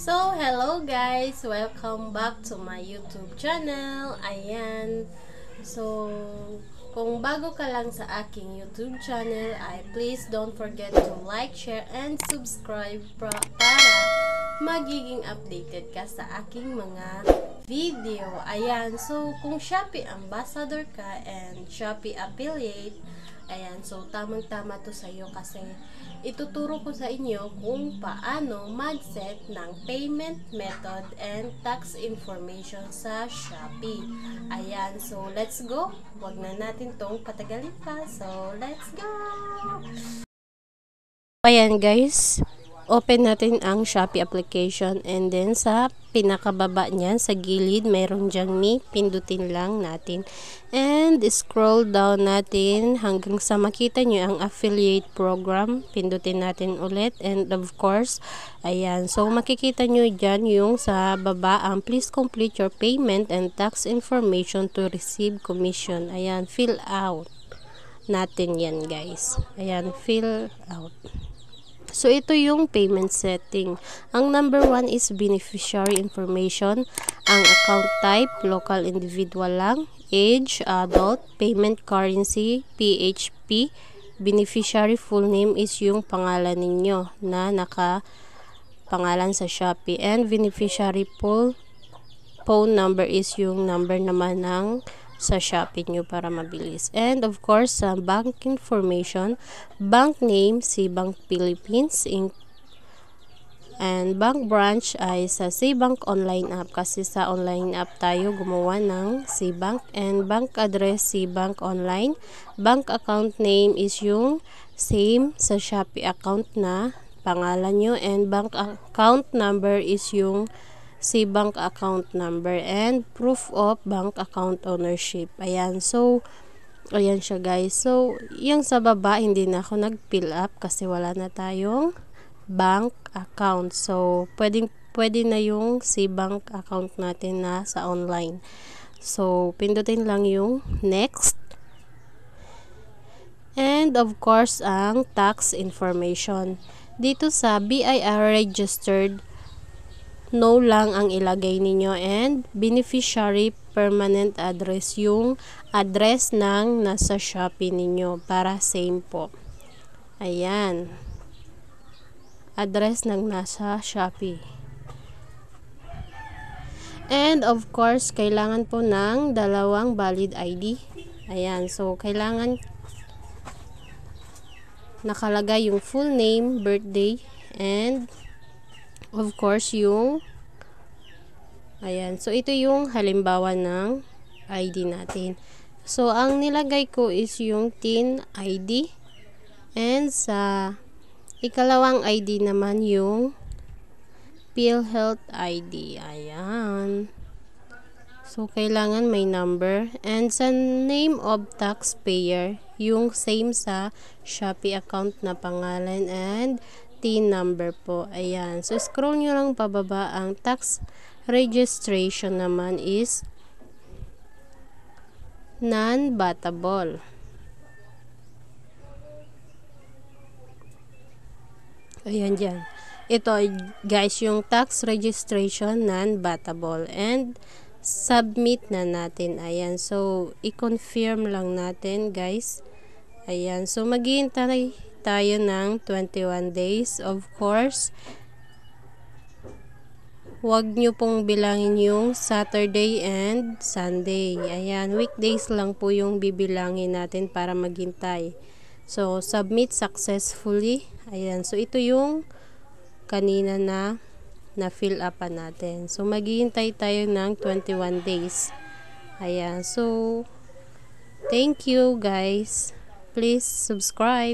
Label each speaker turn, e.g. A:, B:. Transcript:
A: So, hello guys! Welcome back to my YouTube channel. Ayan. So, kung bago ka lang sa aking YouTube channel, please don't forget to like, share, and subscribe para magiging updated ka sa aking mga video. Ayan. So, kung Shopee Ambassador ka and Shopee Affiliate, ayan. So, tamang-tama to sa iyo kasi ituturo ko sa inyo kung paano mag-set ng payment method and tax information sa Shopee. Ayan, so let's go. Huwag na natin tong patagalin pa. So, let's go! Ayan guys, open natin ang Shopee application and then sa pinakababa niyan, sa gilid, mayroon dyang me. Pindutin lang natin. And scroll down natin hanggang sa makita nyo ang affiliate program. Pindutin natin ulit. And of course, ayan. So, makikita nyo dyan yung sa baba ang please complete your payment and tax information to receive commission. Ayan, fill out natin yan guys. Ayan, fill out. So, ito yung payment setting. Ang number 1 is beneficiary information. Ang account type, local individual lang. Age, adult. Payment currency, PHP. Beneficiary full name is yung pangalan ninyo na nakapangalan sa Shopee. And beneficiary full phone number is yung number naman ng sa Shopee nyo para mabilis. And of course, sa bank information, bank name, SeaBank Philippines Inc. And bank branch ay sa SeaBank online app kasi sa online app tayo gumawa ng SeaBank. And bank address, SeaBank online. Bank account name is yung same sa Shopee account na pangalan nyo. And bank account number is yung SeaBank account number and proof of bank account ownership. Ayan. So, ayan siya guys. So, yung sa baba, hindi na ako nag-fill up kasi wala na tayong bank account. So, pwede na yung SeaBank account natin na sa online. So, pindutin lang yung next. And of course, ang tax information. Dito sa BIR registered, no lang ang ilagay ninyo and beneficiary permanent address yung address ng nasa Shopee ninyo para same po. Ayan. Address ng nasa Shopee. And of course, kailangan po ng dalawang valid ID. Ayan. So, kailangan nakalagay yung full name, birthday, and of course, yung ayan. So, ito yung halimbawa ng ID natin. So, ang nilagay ko is yung TIN ID. And sa ikalawang ID naman yung PhilHealth ID. Ayan. So, kailangan may number. And sa name of taxpayer, yung same sa Shopee account na pangalan and TIN number po. Ayan. So, scroll nyo lang pababa. Ang tax registration naman is non-batable. Ayan dyan. Ito guys, yung tax registration non-batable. And submit na natin. Ayan. So, i-confirm lang natin guys. Ayan. So, maghihintay tayo ng 21 days. Of course, huwag nyo pong bilangin yung Saturday and Sunday. Ayan, weekdays lang po yung bibilangin natin para maghintay. So, submit successfully. Ayan, so ito yung kanina na fill up natin. So, maghihintay tayo ng 21 days. Ayan, so thank you guys. Please subscribe.